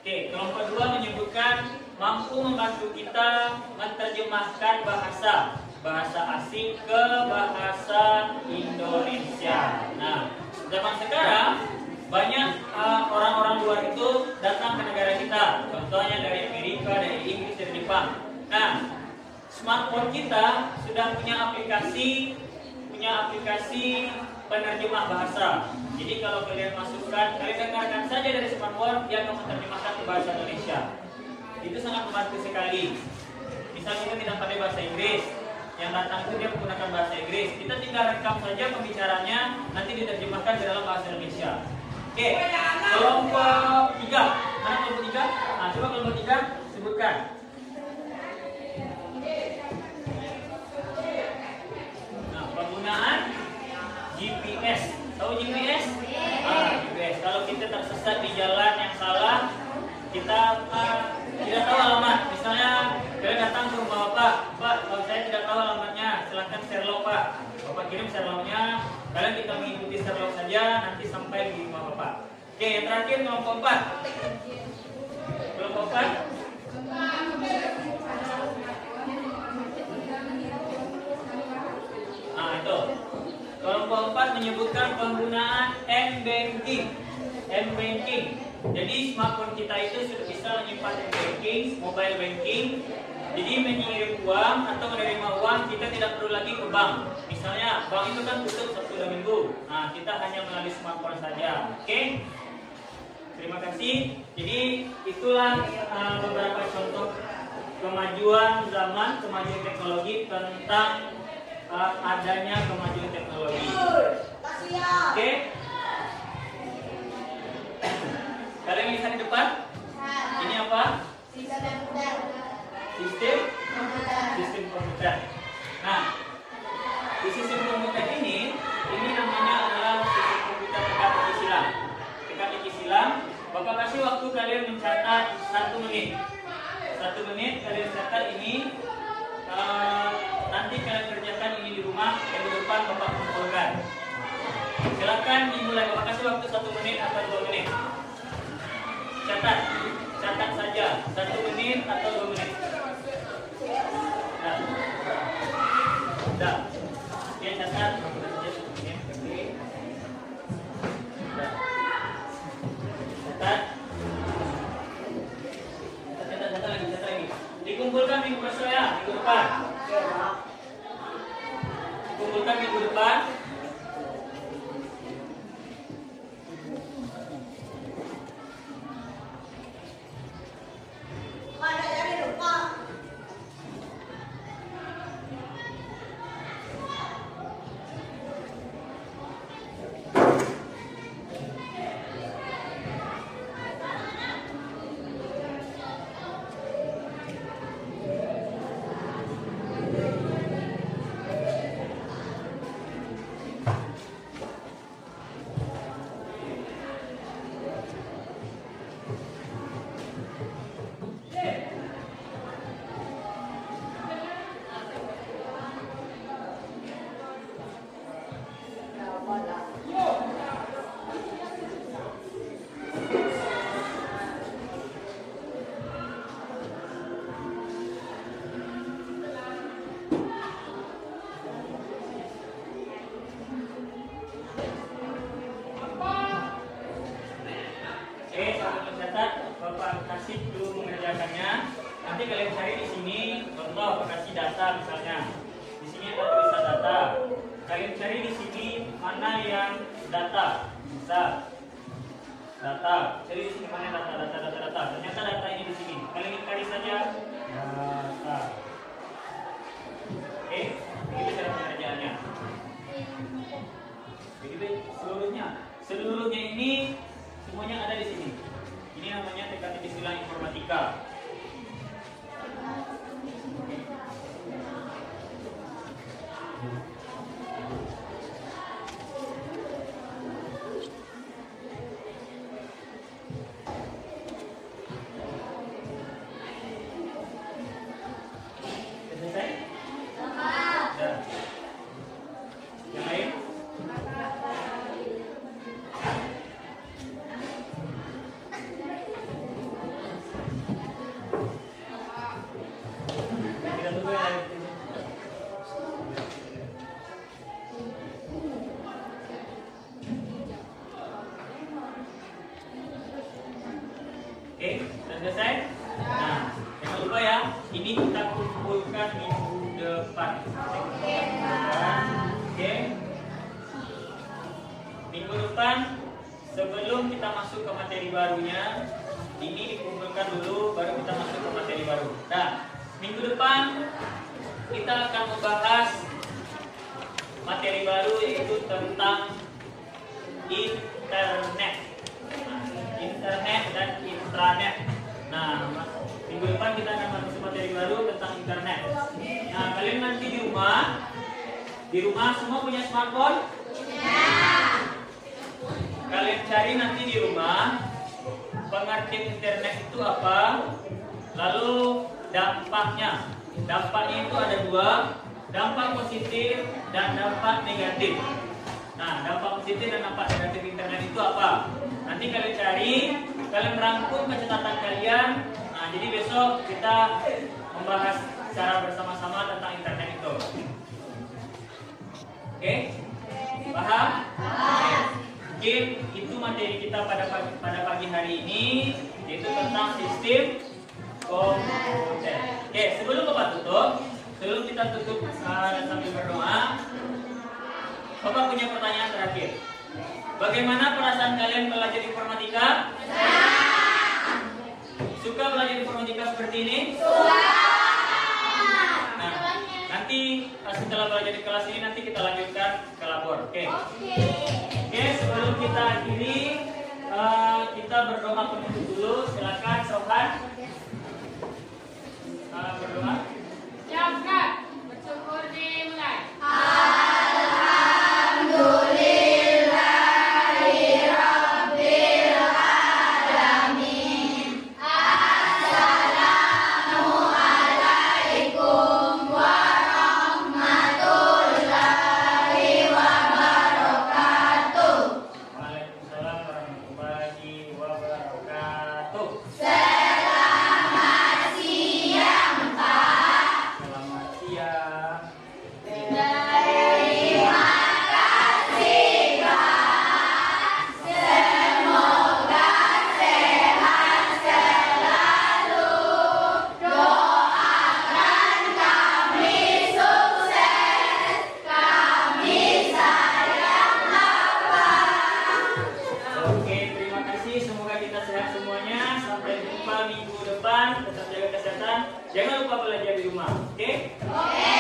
Oke, kelompok 2 menyebutkan mampu membantu kita menerjemahkan bahasa asing ke bahasa Indonesia. Nah, zaman sekarang banyak orang-orang luar itu datang ke negara kita. Contohnya dari Amerika, dari Inggris, dari Jepang. Nah, smartphone kita sudah punya aplikasi penerjemah bahasa. Jadi kalau kalian masukkan, kalian dengarkan saja dari smartphone, dia akan menerjemahkan ke bahasa Indonesia. Itu sangat membantu sekali. Misal kita tidak pakai bahasa Inggris, yang datang itu dia menggunakan bahasa Inggris. Kita tinggal rekam saja pembicaranya, nanti diterjemahkan ke dalam bahasa Indonesia. Oke, kelompok 3. Mana kelompok 3? Nah, coba kelompok 3 sebutkan. Nah, penggunaan GPS. Tahu GPS? GPS. Kalau kita tersesat di jalan yang salah, kita tidak tahu alamat. Misalnya kalian datang ke rumah Pak, kalau saya tidak tahu alamatnya, silahkan Sherlock Pak. Bapak kirim Sherlocknya, kalian kita mengikuti Sherlock saja, nanti sampai di rumah Bapak. Oke, yang terakhir kelompok 4. Kelompok 4. Nah, itu. Kelompok 4 menyebutkan penggunaan M-Banking. Jadi smartphone kita itu sudah bisa menyimpan M-Banking, mobile banking. Jadi mengirim uang atau menerima uang kita tidak perlu lagi ke bank. Misalnya bank itu kan tutup Sabtu dan Minggu. Nah, kita hanya melalui smartphone saja. Oke? Terima kasih. Jadi itulah beberapa contoh kemajuan zaman, kemajuan teknologi tentang adanya kemajuan teknologi. Oke? Kalian lihat di depan? Ini apa? Sistem komputer. Nah, di sistem komputer ini namanya adalah sistem komputer teka-teki silang. Teka-teki silang, Bapak kasih waktu kalian mencatat 1 menit. 1 menit kalian catat ini. Nanti kalian kerjakan ini di rumah, yang di depan Bapak kumpulkan. Silakan dimulai. Bapak kasih waktu 1 menit atau 2 menit. Catat saja 1 menit atau 2 menit. Dah. Oke, catat. Catat lagi. Dikumpulkan minggu besok ya, minggu depan. Dikumpulkan minggu depan. mengerjakannya, nanti kalian cari di sini. Contoh, kasih data misalnya. Di sini ada tulisan data. Kalian cari di sini mana yang data. Bisa data. Cari di sini mana data. Ternyata data ini di sini. Kalian cari saja data. Oke, begitu cara pengerjaannya. Begitu seluruhnya ini semuanya ada di sini. Ini namanya teknik istilah informatika. Selesai? Sudah. Yang lain? Kita tunggu yang lain. Oke, sudah selesai? Nah, jangan lupa ya, ini kita kumpulkan minggu depan. Oke. Minggu depan, sebelum kita masuk ke materi barunya, ini dikumpulkan dulu, baru kita masuk ke materi baru. Nah, minggu depan kita akan membahas materi baru, yaitu tentang internet. Internet dan intranet. Nah, minggu depan kita akan masuk materi baru tentang internet. Nah, kalian nanti di rumah semua punya smartphone? Kalian cari nanti di rumah pengertian internet itu apa, lalu dampaknya. Dampaknya itu ada dua, dampak positif dan dampak negatif. Nah, dampak positif dan dampak negatif internet itu apa? Nanti kalian cari, kalian rangkum ke catatan kalian. Nah, jadi besok kita membahas secara bersama-sama tentang internet itu. Oke? Paham? Oke, itu materi kita pada pagi hari ini, yaitu tentang sistem komputer. Oke, sebelum Bapak tutup, sebelum kita tutup dan sambil berdoa, Bapak punya pertanyaan terakhir. Bagaimana perasaan kalian belajar informatika? Suka belajar informatika seperti ini? Nah, nanti setelah belajar di kelas ini nanti kita lanjutkan ke labor. Oke, sebelum kita akhiri, kita berdoa penutup dulu. Silakan Sohan berdoa. Siapkan, bersyukur dimulai. Waalaikumsalam warahmatullahi wabarakatuh. Selamat siang, Pak. Selamat siang. Terima kasih, Pak. Semoga sehat selalu. Doakan kami sukses. Kami sayang Bapak. Oke, terima kasih. Semoga kita sehat semuanya. Sampai jumpa minggu depan. Tetap jaga kesehatan. Jangan lupa belajar di rumah. Oke? Oke.